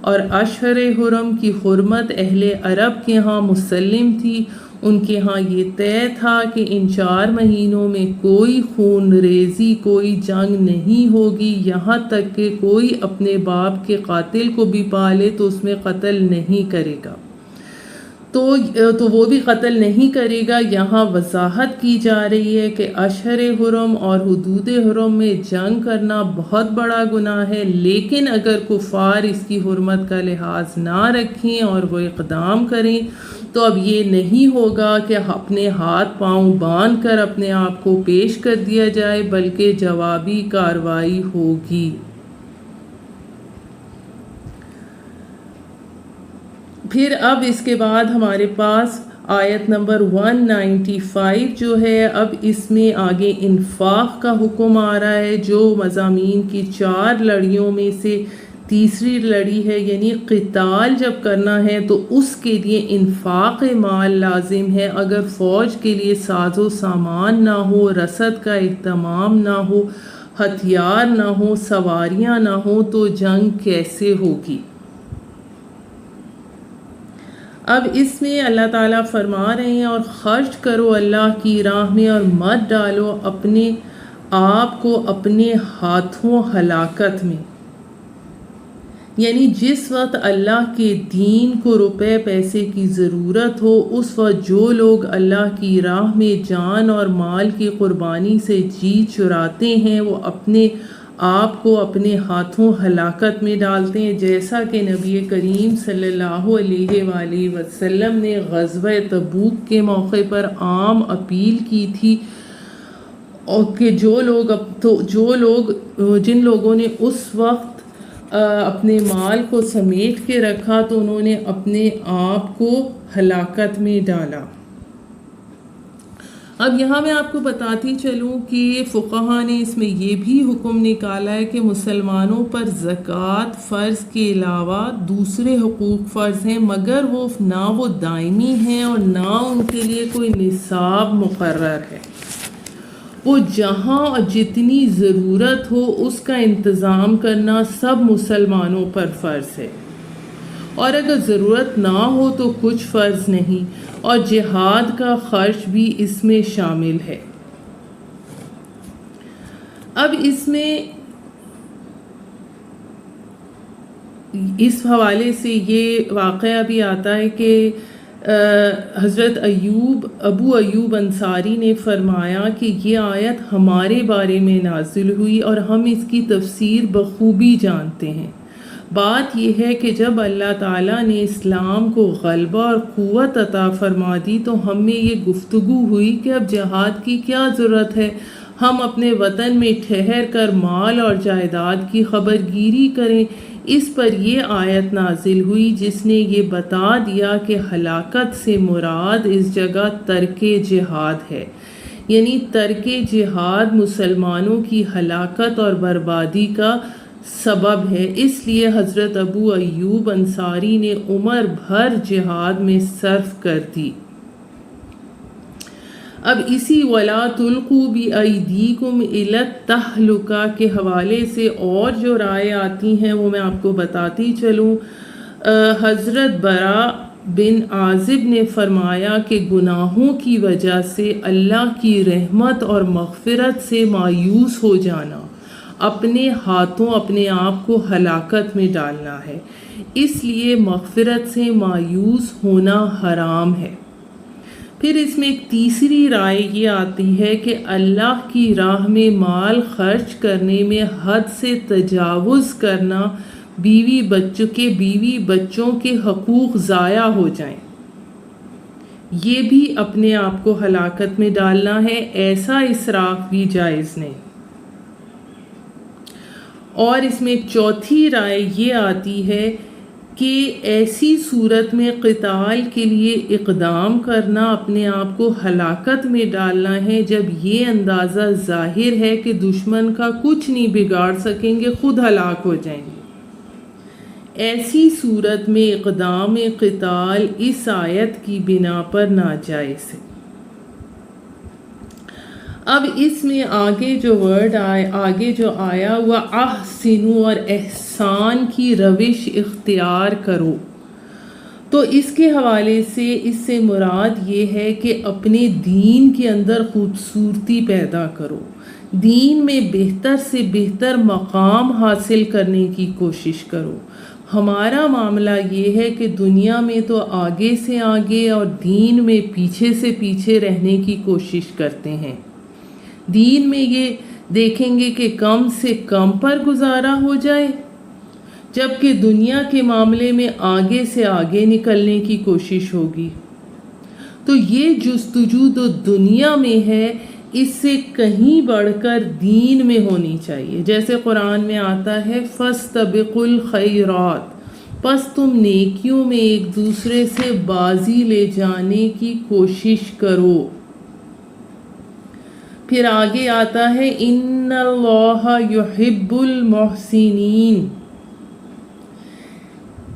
اور اشہر حرم کی حرمت اہل عرب کے ہاں مسلم تھی، ان کے ہاں یہ طے تھا کہ ان 4 مہینوں میں کوئی خون ریزی، کوئی جنگ نہیں ہوگی، یہاں تک کہ کوئی اپنے باپ کے قاتل کو بھی پالے تو اس میں قتل نہیں کرے گا، تو وہ بھی قتل نہیں کرے گا۔ یہاں وضاحت کی جا رہی ہے کہ اشہر حرم اور حدود حرم میں جنگ کرنا بہت بڑا گناہ ہے، لیکن اگر کفار اس کی حرمت کا لحاظ نہ رکھیں اور وہ اقدام کریں تو اب یہ نہیں ہوگا کہ اپنے ہاتھ پاؤں باندھ کر اپنے آپ کو پیش کر دیا جائے، بلکہ جوابی کارروائی ہوگی۔ پھر اب اس کے بعد ہمارے پاس آیت نمبر 195 جو ہے، اب اس میں آگے انفاق کا حکم آ رہا ہے، جو مضامین کی 4 لڑیوں میں سے تیسری لڑی ہے، یعنی قتال جب کرنا ہے تو اس کے لیے انفاق مال لازم ہے۔ اگر فوج کے لیے ساز و سامان نہ ہو، رسد کا اہتمام نہ ہو، ہتھیار نہ ہو، سواریاں نہ ہوں تو جنگ کیسے ہوگی؟ اب اس میں اللہ تعالیٰ فرما رہے ہیں، اور خرچ کرو اللہ کی راہ میں اور مت ڈالو اپنے آپ کو اپنے ہاتھوں ہلاکت میں۔ یعنی جس وقت اللہ کے دین کو روپے پیسے کی ضرورت ہو، اس وقت جو لوگ اللہ کی راہ میں جان اور مال کی قربانی سے جی چراتے ہیں، وہ اپنے آپ کو اپنے ہاتھوں ہلاکت میں ڈالتے ہیں، جیسا کہ نبی کریم صلی اللہ علیہ وآلہ وسلم نے غزوہ تبوک کے موقع پر عام اپیل کی تھی، اور کہ جن لوگوں نے اس وقت اپنے مال کو سمیٹ کے رکھا تو انہوں نے اپنے آپ کو ہلاکت میں ڈالا۔ اب یہاں میں آپ کو بتاتی چلوں کہ فقہا نے اس میں یہ بھی حکم نکالا ہے کہ مسلمانوں پر زکوٰۃ فرض کے علاوہ دوسرے حقوق فرض ہیں، مگر نہ وہ دائمی ہیں اور نہ ان کے لیے کوئی نصاب مقرر ہے۔ وہ جہاں اور جتنی ضرورت ہو اس کا انتظام کرنا سب مسلمانوں پر فرض ہے، اور اگر ضرورت نہ ہو تو کچھ فرض نہیں، اور جہاد کا خرچ بھی اس میں شامل ہے۔ اب اس میں اس حوالے سے یہ واقعہ بھی آتا ہے کہ حضرت ابو ایوب انصاری نے فرمایا کہ یہ آیت ہمارے بارے میں نازل ہوئی اور ہم اس کی تفسیر بخوبی جانتے ہیں۔ بات یہ ہے کہ جب اللہ تعالیٰ نے اسلام کو غلبہ اور قوت عطا فرما دی تو ہم میں یہ گفتگو ہوئی کہ اب جہاد کی کیا ضرورت ہے، ہم اپنے وطن میں ٹھہر کر مال اور جائیداد کی خبر گیری کریں۔ اس پر یہ آیت نازل ہوئی جس نے یہ بتا دیا کہ ہلاکت سے مراد اس جگہ ترک جہاد ہے، یعنی ترک جہاد مسلمانوں کی ہلاکت اور بربادی کا سبب ہے۔ اس لیے حضرت ابو ایوب انصاری نے عمر بھر جہاد میں صرف کر دی۔ اب اسی وَلَا تُلْقُوا بِأَيْدِيكُمْ إِلَى التَّهْلُكَةِ کے حوالے سے اور جو رائے آتی ہیں وہ میں آپ کو بتاتی چلوں۔ حضرت برا بن عازب نے فرمایا کہ گناہوں کی وجہ سے اللہ کی رحمت اور مغفرت سے مایوس ہو جانا اپنے ہاتھوں اپنے آپ کو ہلاکت میں ڈالنا ہے، اس لیے مغفرت سے مایوس ہونا حرام ہے۔ پھر اس میں ایک تیسری رائے یہ آتی ہے کہ اللہ کی راہ میں مال خرچ کرنے میں حد سے تجاوز کرنا بیوی بچوں کے حقوق ضائع ہو جائیں، یہ بھی اپنے آپ کو ہلاکت میں ڈالنا ہے، ایسا اسراف بھی جائز نہیں۔ اور اس میں ایک چوتھی رائے یہ آتی ہے کہ ایسی صورت میں قتال کے لیے اقدام کرنا اپنے آپ کو ہلاکت میں ڈالنا ہے جب یہ اندازہ ظاہر ہے کہ دشمن کا کچھ نہیں بگاڑ سکیں گے، خود ہلاک ہو جائیں گے۔ ایسی صورت میں اقدام قتال اس آیت کی بنا پر ناجائز ہے۔ اب اس میں آگے جو آیا ہوا احسنوا اور احسان کی روش اختیار کرو، تو اس کے حوالے سے اس سے مراد یہ ہے کہ اپنے دین کے اندر خوبصورتی پیدا کرو، دین میں بہتر سے بہتر مقام حاصل کرنے کی کوشش کرو۔ ہمارا معاملہ یہ ہے کہ دنیا میں تو آگے سے آگے اور دین میں پیچھے سے پیچھے رہنے کی کوشش کرتے ہیں، دین میں یہ دیکھیں گے کہ کم سے کم پر گزارا ہو جائے، جبکہ دنیا کے معاملے میں آگے سے آگے نکلنے کی کوشش ہوگی۔ تو یہ جستجو تو دنیا میں ہے، اس سے کہیں بڑھ کر دین میں ہونی چاہیے۔ جیسے قرآن میں آتا ہے فَاسْتَبِقُوا الْخَيْرَاتِ، پس تم نیکیوں میں ایک دوسرے سے بازی لے جانے کی کوشش کرو۔ پھر آگے آتا ہے ان اللہ یحب المحسنین،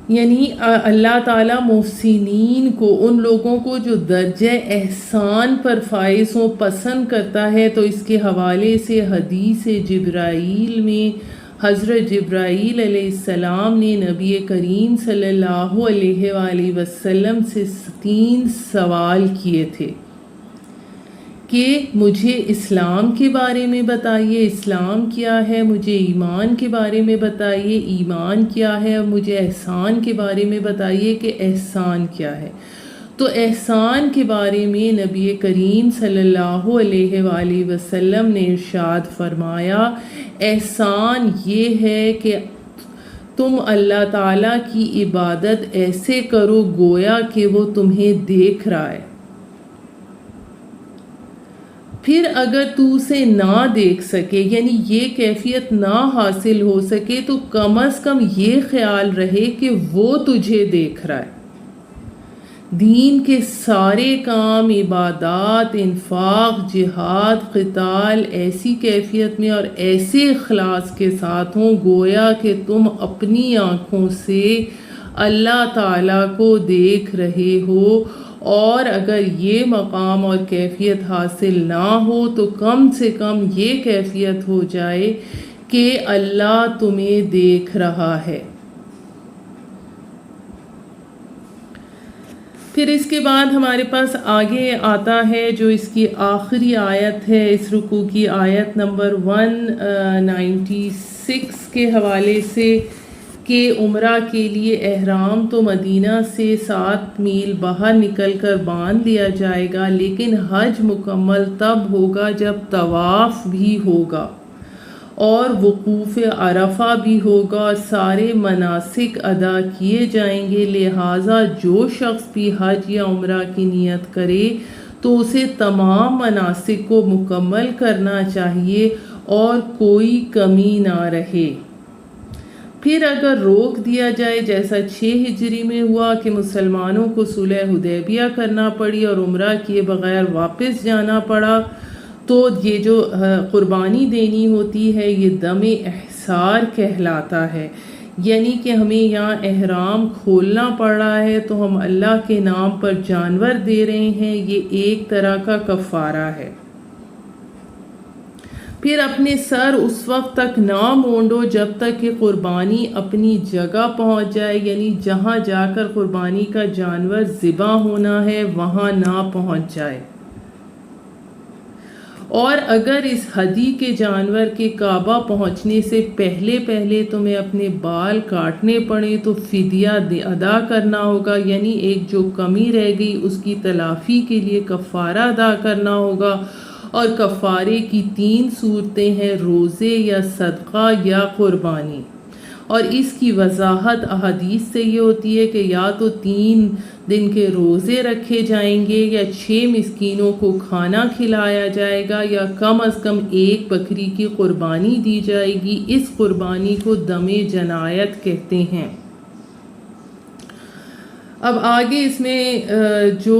یعنی اللہ تعالیٰ محسنین کو، ان لوگوں کو جو درجہ احسان پر فائز ہوں، پسند کرتا ہے۔ تو اس کے حوالے سے حدیث جبرائیل میں حضرت جبرائیل علیہ السلام نے نبی کریم صلی اللہ علیہ وآلہ وسلم سے 3 سوال کیے تھے کہ مجھے اسلام کے بارے میں بتائیے، اسلام کیا ہے، مجھے ایمان کے بارے میں بتائیے، ایمان کیا ہے، اور مجھے احسان کے بارے میں بتائیے کہ احسان کیا ہے۔ تو احسان کے بارے میں نبی کریم صلی اللہ علیہ وآلہ وسلم نے ارشاد فرمایا، احسان یہ ہے کہ تم اللہ تعالیٰ کی عبادت ایسے کرو گویا کہ وہ تمہیں دیکھ رہا ہے۔ پھر اگر تو اسے نہ دیکھ سکے، یعنی یہ کیفیت نہ حاصل ہو سکے، تو کم از کم یہ خیال رہے کہ وہ تجھے دیکھ رہا ہے۔ دین کے سارے کام، عبادات، انفاق، جہاد، قتال ایسی کیفیت میں اور ایسے اخلاص کے ساتھ ہوں گویا کہ تم اپنی آنکھوں سے اللہ تعالیٰ کو دیکھ رہے ہو، اور اگر یہ مقام اور کیفیت حاصل نہ ہو تو کم سے کم یہ کیفیت ہو جائے کہ اللہ تمہیں دیکھ رہا ہے۔ پھر اس کے بعد ہمارے پاس آگے آتا ہے جو اس کی آخری آیت ہے، اس رکوع کی آیت نمبر 196 کے حوالے سے، کہ عمرہ کے لیے احرام تو مدینہ سے 7 میل باہر نکل کر باندھ لیا جائے گا، لیکن حج مکمل تب ہوگا جب طواف بھی ہوگا اور وقوف عرفہ بھی ہوگا اور سارے مناسک ادا کیے جائیں گے۔ لہٰذا جو شخص بھی حج یا عمرہ کی نیت کرے تو اسے تمام مناسک کو مکمل کرنا چاہیے اور کوئی کمی نہ رہے۔ پھر اگر روک دیا جائے، جیسا 6 ہجری میں ہوا کہ مسلمانوں کو صلح حدیبیہ کرنا پڑی اور عمرہ کیے بغیر واپس جانا پڑا، تو یہ جو قربانی دینی ہوتی ہے یہ دم احصار کہلاتا ہے، یعنی کہ ہمیں یہاں احرام کھولنا پڑ رہا ہے تو ہم اللہ کے نام پر جانور دے رہے ہیں، یہ ایک طرح کا کفارہ ہے۔ پھر اپنے سر اس وقت تک نہ مونڈو جب تک کہ قربانی اپنی جگہ پہنچ جائے، یعنی جہاں جا کر قربانی کا جانور ذبح ہونا ہے وہاں نہ پہنچ جائے۔ اور اگر اس ہدی کے جانور کے کعبہ پہنچنے سے پہلے تمہیں اپنے بال کاٹنے پڑے تو فدیہ ادا کرنا ہوگا، یعنی ایک جو کمی رہ گئی اس کی تلافی کے لیے کفارہ ادا کرنا ہوگا۔ اور کفارے کی 3 صورتیں ہیں، روزے یا صدقہ یا قربانی، اور اس کی وضاحت احادیث سے یہ ہوتی ہے کہ یا تو 3 دن کے روزے رکھے جائیں گے، یا 6 مسکینوں کو کھانا کھلایا جائے گا، یا کم از کم 1 بکری کی قربانی دی جائے گی۔ اس قربانی کو دم جنایت کہتے ہیں۔ اب آگے اس میں جو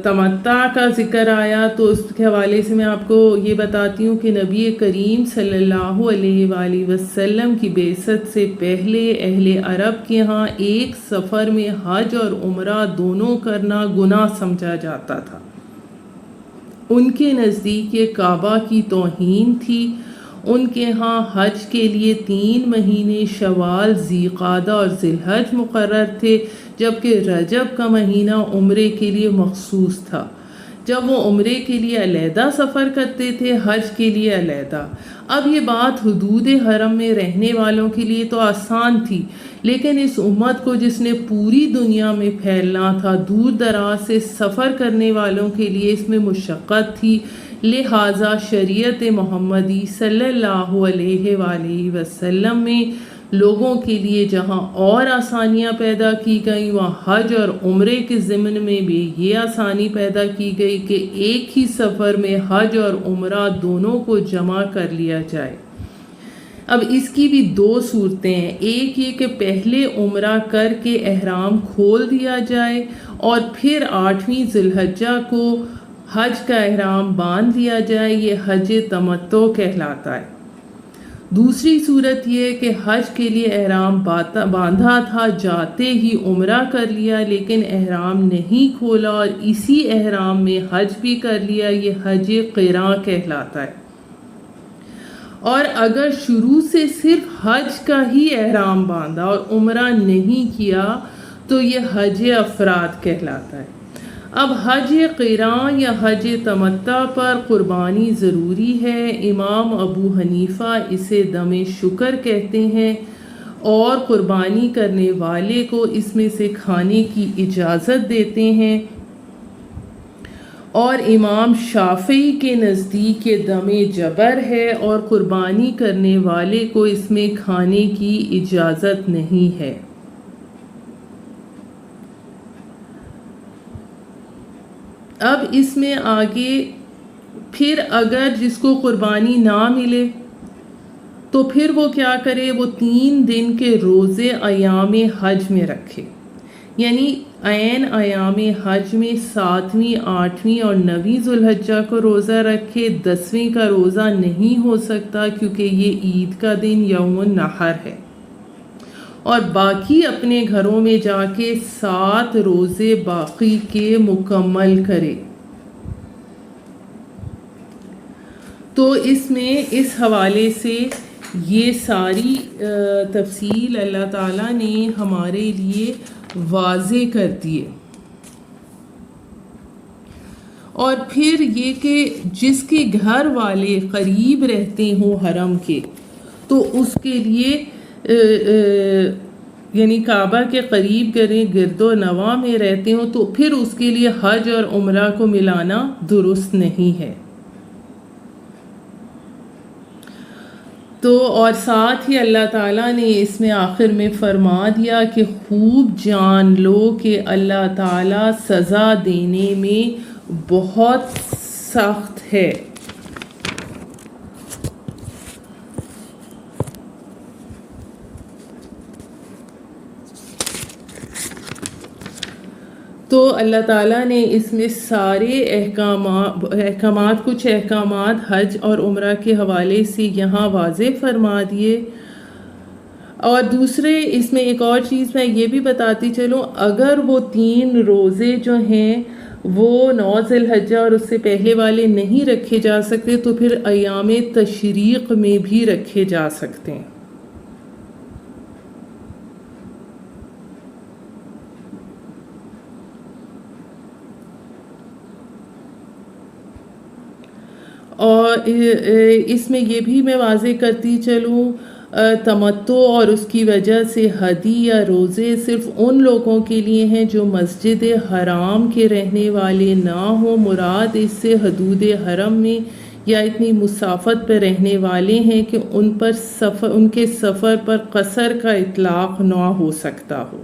تمتع کا ذکر آیا تو اس کے حوالے سے میں آپ کو یہ بتاتی ہوں کہ نبی کریم صلی اللہ علیہ وآلہ وسلم کی بعثت سے پہلے اہل عرب کے ہاں ایک سفر میں حج اور عمرہ دونوں کرنا گناہ سمجھا جاتا تھا۔ ان کے نزدیک یہ کعبہ کی توہین تھی۔ ان کے ہاں حج کے لیے 3 مہینے شوال، ذی قعدہ اور ذی الحج مقرر تھے، جبکہ رجب کا مہینہ عمرے کے لیے مخصوص تھا۔ جب وہ عمرے کے لیے علیحدہ سفر کرتے تھے، حج کے لیے علیحدہ۔ اب یہ بات حدود حرم میں رہنے والوں کے لیے تو آسان تھی، لیکن اس امت کو جس نے پوری دنیا میں پھیلنا تھا، دور دراز سے سفر کرنے والوں کے لیے اس میں مشقت تھی۔ لہٰذا شریعت محمدی صلی اللہ علیہ وآلہ وسلم میں لوگوں کے لیے جہاں اور آسانیاں پیدا کی گئیں، وہاں حج اور عمرے کے ضمن میں بھی یہ آسانی پیدا کی گئی کہ ایک ہی سفر میں حج اور عمرہ دونوں کو جمع کر لیا جائے۔ اب اس کی بھی 2 صورتیں ہیں، ایک یہ کہ پہلے عمرہ کر کے احرام کھول دیا جائے اور پھر 8ویں ذی الحجہ کو حج کا احرام باندھ دیا جائے، یہ حج تمتع کہلاتا ہے۔ دوسری صورت یہ کہ حج کے لیے احرام باندھا تھا، جاتے ہی عمرہ کر لیا لیکن احرام نہیں کھولا اور اسی احرام میں حج بھی کر لیا، یہ حج قراں کہلاتا ہے۔ اور اگر شروع سے صرف حج کا ہی احرام باندھا اور عمرہ نہیں کیا تو یہ حج افراد کہلاتا ہے۔ اب حج قراں یا حج تمتع پر قربانی ضروری ہے۔ امام ابو حنیفہ اسے دم شکر کہتے ہیں اور قربانی کرنے والے کو اس میں سے کھانے کی اجازت دیتے ہیں، اور امام شافعی کے نزدیک یہ دم جبر ہے اور قربانی کرنے والے کو اس میں کھانے کی اجازت نہیں ہے۔ اب اس میں آگے پھر اگر جس کو قربانی نہ ملے تو پھر وہ کیا کرے، وہ 3 دن کے روزے ایام حج میں رکھے، یعنی عین ایام حج میں 7ویں 8ویں اور 9ویں ذوالحجہ کو روزہ رکھے۔ 10ویں کا روزہ نہیں ہو سکتا کیونکہ یہ عید کا دن یوم النحر ہے، اور باقی اپنے گھروں میں جا کے 7 روزے باقی کے مکمل کرے۔ تو اس میں اس حوالے سے یہ ساری تفصیل اللہ تعالیٰ نے ہمارے لیے واضح کر دیے۔ اور پھر یہ کہ جس کے گھر والے قریب رہتے ہوں حرم کے، تو اس کے لیے یعنی کعبہ کے قریب گرد و نواح میں رہتے ہوں تو پھر اس کے لیے حج اور عمرہ کو ملانا درست نہیں ہے۔ تو اور ساتھ ہی اللہ تعالیٰ نے اس میں آخر میں فرما دیا کہ خوب جان لو کہ اللہ تعالیٰ سزا دینے میں بہت سخت ہے۔ تو اللہ تعالیٰ نے اس میں سارے احکامات کچھ احکامات حج اور عمرہ کے حوالے سے یہاں واضح فرما دیے۔ اور دوسرے اس میں ایک اور چیز میں یہ بھی بتاتی چلوں، اگر وہ 3 روزے جو ہیں وہ 9 ذی الحجہ اور اس سے پہلے والے نہیں رکھے جا سکتے تو پھر ایام تشریق میں بھی رکھے جا سکتے ہیں۔ اور اس میں یہ بھی میں واضح کرتی چلوں، تمتع اور اس کی وجہ سے ہدی یا روزے صرف ان لوگوں کے لیے ہیں جو مسجد حرام کے رہنے والے نہ ہوں۔ مراد اس سے حدود حرم میں یا اتنی مسافت پہ رہنے والے ہیں کہ ان کے سفر پر قصر کا اطلاق نہ ہو سکتا ہو۔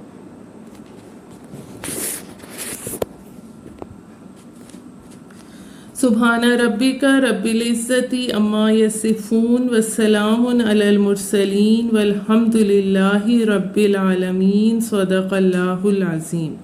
سبحان ربک رب العزت عما یصفون والسلام علی المرسلین والحمد للہ رب العالمین۔ صدق اللہ العظیم۔